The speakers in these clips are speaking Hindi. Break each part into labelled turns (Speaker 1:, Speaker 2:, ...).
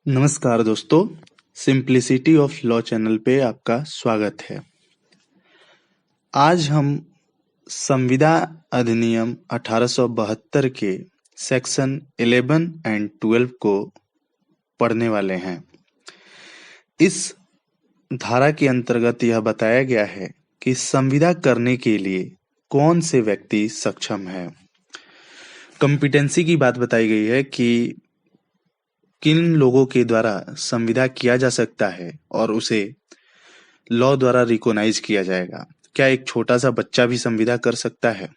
Speaker 1: नमस्कार दोस्तों, सिंप्लिसिटी ऑफ लॉ चैनल पे आपका स्वागत है। आज हम संविदा अधिनियम 1872 के सेक्शन 11 एंड 12 को पढ़ने वाले हैं। इस धारा के अंतर्गत यह बताया गया है कि संविदा करने के लिए कौन से व्यक्ति सक्षम है। कॉम्पिटेंसी की बात बताई गई है कि किन लोगों के द्वारा संविदा किया जा सकता है और उसे लॉ द्वारा रिकॉग्नाइज किया जाएगा। क्या एक छोटा सा बच्चा भी संविदा कर सकता है?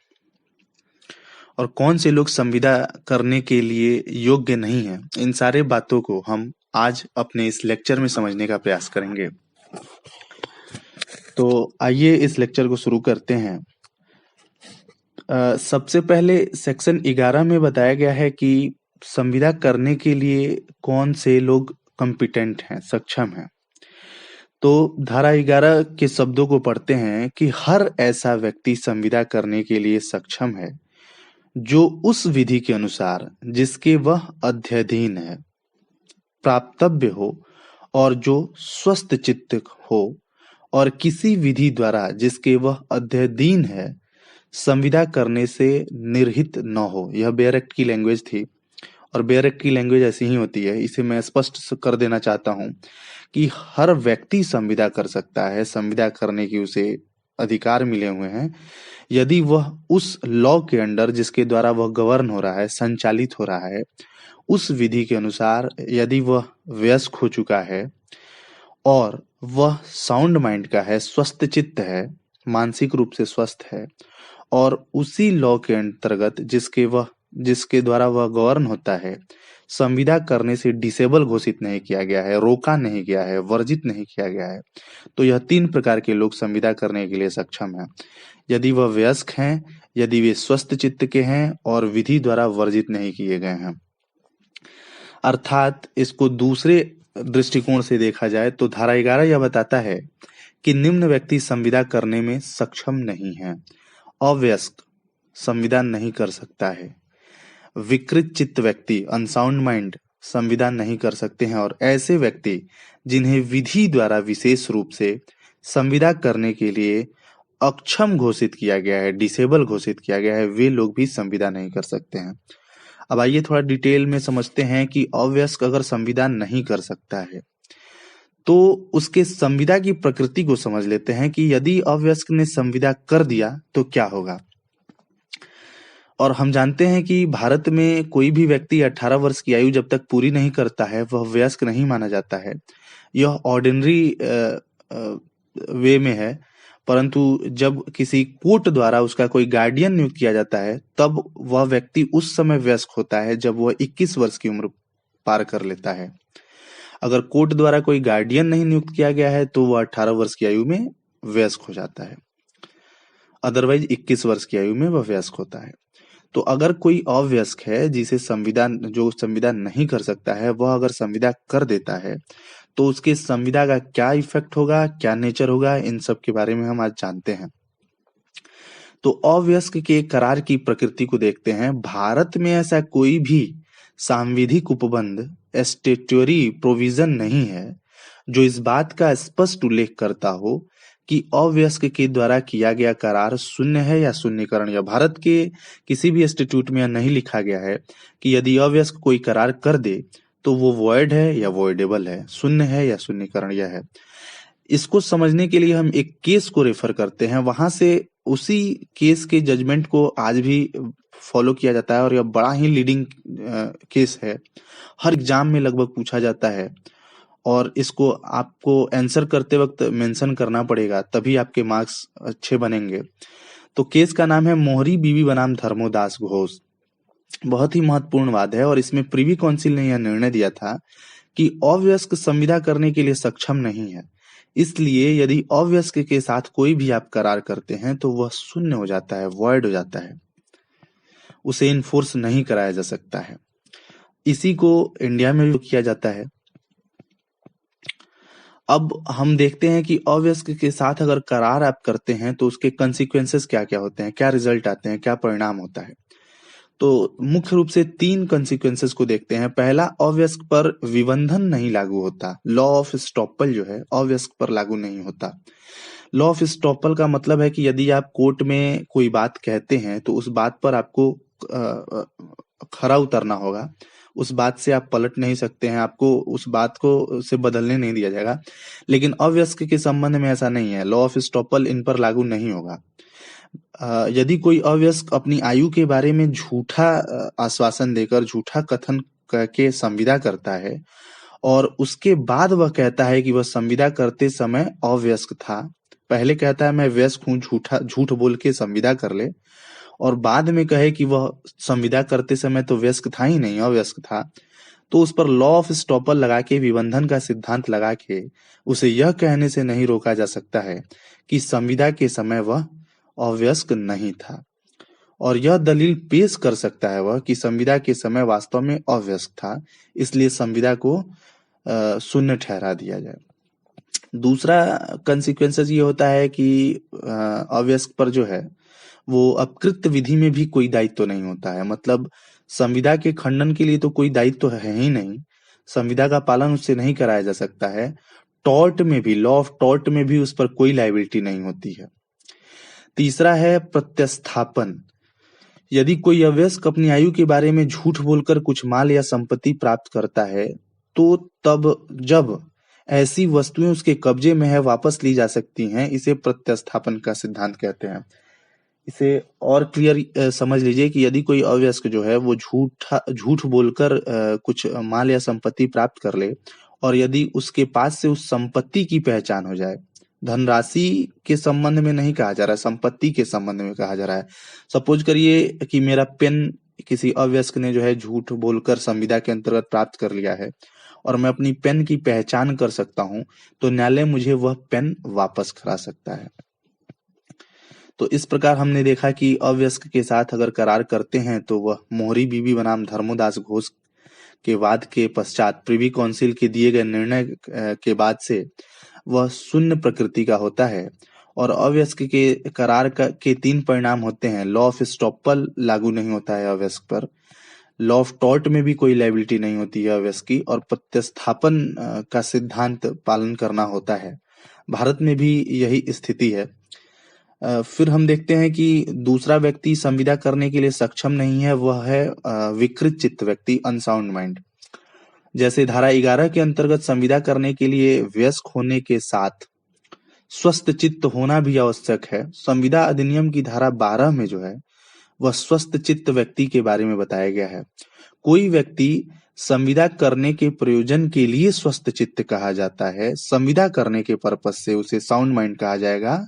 Speaker 1: और कौन से लोग संविदा करने के लिए योग्य नहीं हैं? इन सारे बातों को हम आज अपने इस लेक्चर में समझने का प्रयास करेंगे। तो आइए इस लेक्चर को शुरू करते हैं। सबसे पहले सेक्शन 11 में बताया गया है कि संविदा करने के लिए कौन से लोग कॉम्पिटेंट हैं, सक्षम हैं। तो धारा 11 के शब्दों को पढ़ते हैं कि हर ऐसा व्यक्ति संविदा करने के लिए सक्षम है जो उस विधि के अनुसार जिसके वह अध्ययधीन है प्राप्तव्य हो और जो स्वस्थ चित्त हो और किसी विधि द्वारा जिसके वह अध्ययधीन है संविदा करने से निर्हित न हो। यह बेयर एक्ट की लैंग्वेज थी और बेयर एक्ट की लैंग्वेज ऐसी ही होती है। इसे मैं स्पष्ट कर देना चाहता हूं कि हर व्यक्ति संविदा कर सकता है, संविदा करने की उसे अधिकार मिले हुए हैं यदि वह उस लॉ के अंडर जिसके द्वारा वह गवर्न हो रहा है, संचालित हो रहा है, उस विधि के अनुसार यदि वह वयस्क हो चुका है और वह साउंड माइंड का है, स्वस्थ चित्त है, मानसिक रूप से स्वस्थ है और उसी लॉ के अंतर्गत जिसके द्वारा वह गवर्न होता है संविदा करने से डिसेबल घोषित नहीं किया गया है, रोका नहीं गया है, वर्जित नहीं किया गया है। तो यह 3 प्रकार के लोग संविदा करने के लिए सक्षम हैं। यदि वह वयस्क हैं, यदि वे स्वस्थ चित्त के हैं और विधि द्वारा वर्जित नहीं किए गए हैं। अर्थात इसको दूसरे दृष्टिकोण से देखा जाए तो धारा 11 यह बताता है कि निम्न व्यक्ति संविदा करने में सक्षम नहीं है। अवयस्क संविदा नहीं कर सकता है, विकृत चित्त व्यक्ति अनसाउंड माइंड संविदा नहीं कर सकते हैं और ऐसे व्यक्ति जिन्हें विधि द्वारा विशेष रूप से संविदा करने के लिए अक्षम घोषित किया गया है, डिसेबल घोषित किया गया है, वे लोग भी संविदा नहीं कर सकते हैं। अब आइए थोड़ा डिटेल में समझते हैं कि अवयस्क अगर संविदा नहीं कर सकता है तो उसके संविदा की प्रकृति को समझ लेते हैं कि यदि अवयस्क ने संविदा कर दिया तो क्या होगा। और हम जानते हैं कि भारत में कोई भी व्यक्ति 18 वर्ष की आयु जब तक पूरी नहीं करता है वह वयस्क नहीं माना जाता है। यह ऑर्डिनरी वे में है, परंतु जब किसी कोर्ट द्वारा उसका कोई गार्डियन नियुक्त किया जाता है तब वह व्यक्ति उस समय वयस्क होता है जब वह 21 वर्ष की उम्र पार कर लेता है। अगर कोर्ट द्वारा कोई गार्डियन नहीं नियुक्त किया गया है तो वह 18 वर्ष की आयु में वयस्क हो जाता है, अदरवाइज 21 वर्ष की आयु में वह वयस्क होता है। तो अगर कोई अवयस्क है जो संविदा नहीं कर सकता है वह अगर संविदा कर देता है तो उसके संविदा का क्या इफेक्ट होगा, क्या नेचर होगा, इन सब के बारे में हम आज जानते हैं। तो अवयस्क के करार की प्रकृति को देखते हैं। भारत में ऐसा कोई भी सांविधिक उपबंध स्टैट्यूटरी प्रोविजन नहीं है जो इस बात का स्पष्ट उल्लेख करता हो कि अवयस्क के द्वारा किया गया करार शून्य है या शून्यकरण। या भारत के किसी भी स्टैट्यूट में नहीं लिखा गया है कि यदि अवयस्क कोई करार कर दे तो वो वॉइड है या वॉइडेबल है, शून्य है या शून्यकरण यह है। इसको समझने के लिए हम एक केस को रेफर करते हैं, वहां से उसी केस के जजमेंट को आज भी फॉलो किया जाता है और यह बड़ा ही लीडिंग केस है, हर एग्जाम में लगभग पूछा जाता है और इसको आपको आंसर करते वक्त मेंशन करना पड़ेगा तभी आपके मार्क्स अच्छे बनेंगे। तो केस का नाम है मोहरी बीवी बनाम धर्मोदास घोष। बहुत ही महत्वपूर्ण वाद है और इसमें प्रिवी काउंसिल ने यह निर्णय दिया था कि अवयस्क संविदा करने के लिए सक्षम नहीं है, इसलिए यदि अवयस्क के साथ कोई भी आप करार करते हैं तो वह शून्य हो जाता है, वॉइड हो जाता है, उसे इन्फोर्स नहीं कराया जा सकता है। इसी को इंडिया में भी किया जाता है। अब हम देखते हैं कि अवयस्क के साथ अगर करार आप करते हैं तो उसके कंसिक्वेंसेस क्या क्या होते हैं, क्या रिजल्ट आते हैं, क्या परिणाम होता है। तो मुख्य रूप से 3 कंसीक्वेंसेस को देखते हैं। पहला, अवयस्क पर विबंधन नहीं लागू होता। लॉ ऑफ स्टॉपल जो है अवयस्क पर लागू नहीं होता। लॉ ऑफ स्टॉपल का मतलब है कि यदि आप कोर्ट में कोई बात कहते हैं तो उस बात पर आपको खरा उतरना होगा। उस बात से आप पलट नहीं सकते हैं, आपको उस बात को से बदलने नहीं दिया जाएगा। लेकिन अवयस्क के संबंध में ऐसा नहीं है, लॉ ऑफ स्टॉपल इन पर लागू नहीं होगा। यदि कोई अवयस्क अपनी आयु के बारे में झूठा आश्वासन देकर झूठा कथन करके संविदा करता है और उसके बाद वह कहता है कि वह संविदा करते समय अवयस्क था, पहले कहता है मैं व्यस्क हूँ, झूठ बोल के संविदा कर ले, और बाद में कहे कि वह संविदा करते समय तो व्यस्क था ही नहीं, अव्यस्क था, तो उस पर लॉ ऑफ स्टॉपल लगा के, विबंधन का सिद्धांत लगा के उसे यह कहने से नहीं रोका जा सकता है कि संविदा के समय वह अव्यस्क नहीं था, और यह दलील पेश कर सकता है वह कि संविदा के समय वास्तव में अव्यस्क था, इसलिए संविदा को शून्य ठहरा दिया जाए। दूसरा कंसिक्वेंसेस ये होता है कि अव्यस्क पर जो है वो अपकृत विधि में भी कोई दायित्व तो नहीं होता है। मतलब संविदा के खंडन के लिए तो कोई दायित्व तो है ही नहीं, संविदा का पालन उससे नहीं कराया जा सकता है। टॉर्ट में भी, लॉ ऑफ टॉर्ट में भी उस पर कोई लायबिलिटी नहीं होती है। तीसरा है प्रत्यस्थापन। यदि कोई अवयस्क अपनी आयु के बारे में झूठ बोलकर कुछ माल या संपत्ति प्राप्त करता है तो तब जब ऐसी वस्तुएं उसके कब्जे में है वापस ली जा सकती हैं, इसे प्रत्यस्थापन का सिद्धांत कहते हैं। इसे और क्लियर समझ लीजिए कि यदि कोई अवयस्क जो है वो झूठ बोलकर कुछ माल या संपत्ति प्राप्त कर ले, और यदि उसके पास से उस संपत्ति की पहचान हो जाए, धनराशि के संबंध में नहीं कहा जा रहा है, संपत्ति के संबंध में कहा जा रहा है। सपोज करिए कि मेरा पेन किसी अवयस्क ने जो है झूठ बोलकर संविदा के अंतर्गत प्राप्त कर लिया है और मैं अपनी पेन की पहचान कर सकता हूं, तो न्यायालय मुझे वह पेन वापस करा सकता है। तो इस प्रकार हमने देखा कि अवयस्क के साथ अगर करार करते हैं तो वह मोहरी बीबी बनाम धर्मोदास घोष के वाद के पश्चात प्रिवी काउंसिल के दिए गए निर्णय के बाद से वह शून्य प्रकृति का होता है, और अवयस्क के करार के 3 परिणाम होते हैं। लॉ ऑफ स्टॉपल लागू नहीं होता है अवयस्क पर, लॉ ऑफ टॉर्ट में भी कोई लायबिलिटी नहीं होती है अवयस्क की, और प्रत्यस्थापन का सिद्धांत पालन करना होता है। भारत में भी यही स्थिति है। फिर हम देखते हैं कि दूसरा व्यक्ति संविदा करने के लिए सक्षम नहीं है, वह है विकृत चित्त व्यक्ति, अनसाउंड माइंड। जैसे धारा 11 के अंतर्गत संविदा करने के लिए वयस्क होने के साथ स्वस्थ चित्त होना भी आवश्यक है। संविदा अधिनियम की धारा 12 में जो है वह स्वस्थ चित्त व्यक्ति के बारे में बताया गया है। कोई व्यक्ति संविदा करने के प्रयोजन के लिए स्वस्थ चित्त कहा जाता है, संविदा करने के पर्पस से उसे साउंड माइंड कहा जाएगा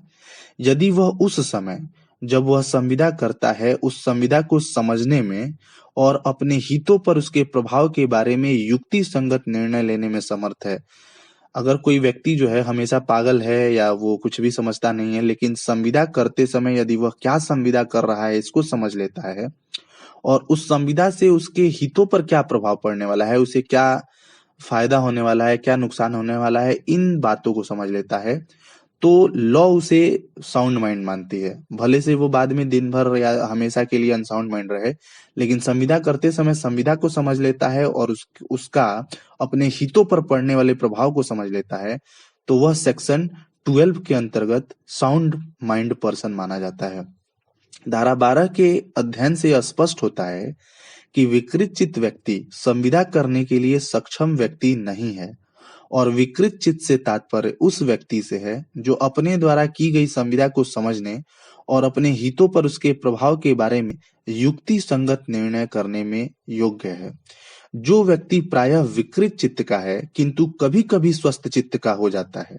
Speaker 1: यदि वह उस समय जब वह संविदा करता है उस संविदा को समझने में और अपने हितों पर उसके प्रभाव के बारे में युक्ति संगत निर्णय लेने में समर्थ है। अगर कोई व्यक्ति जो है हमेशा पागल है या वो कुछ भी समझता नहीं है, लेकिन संविदा करते समय यदि वह क्या संविदा कर रहा है इसको समझ लेता है और उस संविदा से उसके हितों पर क्या प्रभाव पड़ने वाला है, उसे क्या फायदा होने वाला है, क्या नुकसान होने वाला है, इन बातों को समझ लेता है, तो लॉ उसे साउंड माइंड मानती है। भले से वो बाद में दिन भर या हमेशा के लिए अनसाउंड माइंड रहे, लेकिन संविदा करते समय संविदा को समझ लेता है और उसका अपने हितों पर पड़ने वाले प्रभाव को समझ लेता है, तो वह सेक्शन 12 के अंतर्गत साउंड माइंड पर्सन माना जाता है। धारा 12 के अध्ययन से स्पष्ट होता है कि विकृत चित्त व्यक्ति संविदा करने के लिए सक्षम व्यक्ति नहीं है, और विकृत चित्त से तात्पर्य उस व्यक्ति से है जो अपने द्वारा की गई संविदा को समझने और अपने हितों पर उसके प्रभाव के बारे में युक्ति संगत निर्णय करने में योग्य है। जो व्यक्ति प्रायः विकृत चित्त का है किंतु कभी कभी स्वस्थ चित्त का हो जाता है,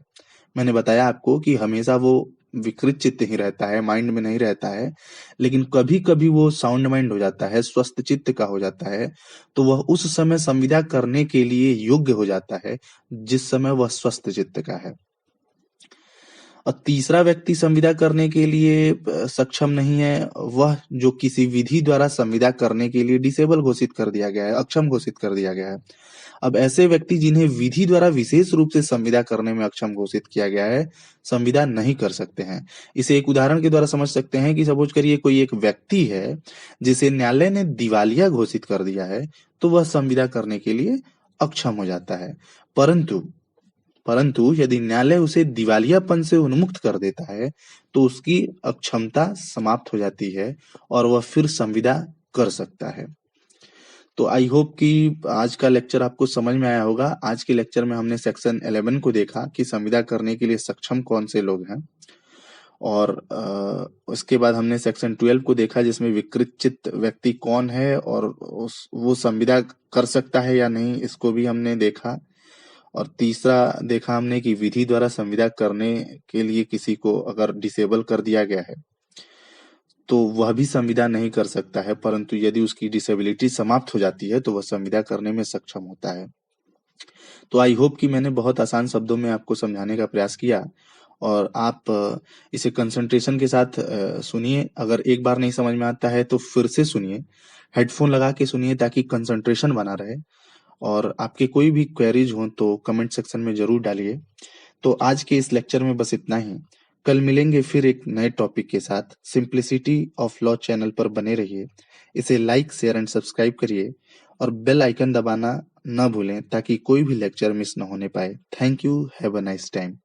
Speaker 1: मैंने बताया आपको कि हमेशा वो विकृत चित्त ही रहता है, माइंड में नहीं रहता है, लेकिन कभी कभी वो साउंड माइंड हो जाता है, स्वस्थ चित्त का हो जाता है, तो वह उस समय संविदा करने के लिए योग्य हो जाता है जिस समय वह स्वस्थ चित्त का है। और तीसरा व्यक्ति संविदा करने के लिए सक्षम नहीं है, वह जो किसी विधि द्वारा संविदा करने के लिए डिसेबल घोषित कर दिया गया है, अक्षम घोषित कर दिया गया है। अब ऐसे व्यक्ति जिन्हें विधि द्वारा विशेष रूप से संविदा करने में अक्षम घोषित किया गया है, संविदा नहीं कर सकते हैं। इसे एक उदाहरण के द्वारा समझ सकते हैं कि सपोज करिए कोई एक व्यक्ति है जिसे न्यायालय ने दिवालिया घोषित कर दिया है, तो वह संविदा करने के लिए अक्षम हो जाता है। परंतु परंतु यदि न्यायालय उसे दिवालियापन से उन्मुक्त कर देता है, तो उसकी अक्षमता समाप्त हो जाती है और वह फिर संविदा कर सकता है। तो आई होप कि आज का लेक्चर आपको समझ में आया होगा। आज के लेक्चर में हमने सेक्शन 11 को देखा कि संविदा करने के लिए सक्षम कौन से लोग हैं, और उसके बाद हमने सेक्शन 12 को देखा जिसमें विकृत चित्त व्यक्ति कौन है और वो संविदा कर सकता है या नहीं, इसको भी हमने देखा। और तीसरा देखा हमने कि विधि द्वारा संविदा करने के लिए किसी को अगर डिसेबल कर दिया गया है तो वह भी संविदा नहीं कर सकता है, परंतु यदि उसकी डिसेबिलिटी समाप्त हो जाती है तो वह संविदा करने में सक्षम होता है। तो आई होप कि मैंने बहुत आसान शब्दों में आपको समझाने का प्रयास किया और आप इसे कंसंट्रेशन के साथ सुनिए। अगर एक बार नहीं समझ में आता है तो फिर से सुनिए, हेडफोन लगा के सुनिए ताकि कंसंट्रेशन बना रहे। और आपके कोई भी क्वेरीज हो तो कमेंट सेक्शन में जरूर डालिए। तो आज के इस लेक्चर में बस इतना ही। कल मिलेंगे फिर एक नए टॉपिक के साथ। सिंप्लिसिटी ऑफ लॉ चैनल पर बने रहिए, इसे लाइक शेयर एंड सब्सक्राइब करिए और बेल आइकन दबाना न भूलें ताकि कोई भी लेक्चर मिस न होने पाए। Thank you, have a nice time.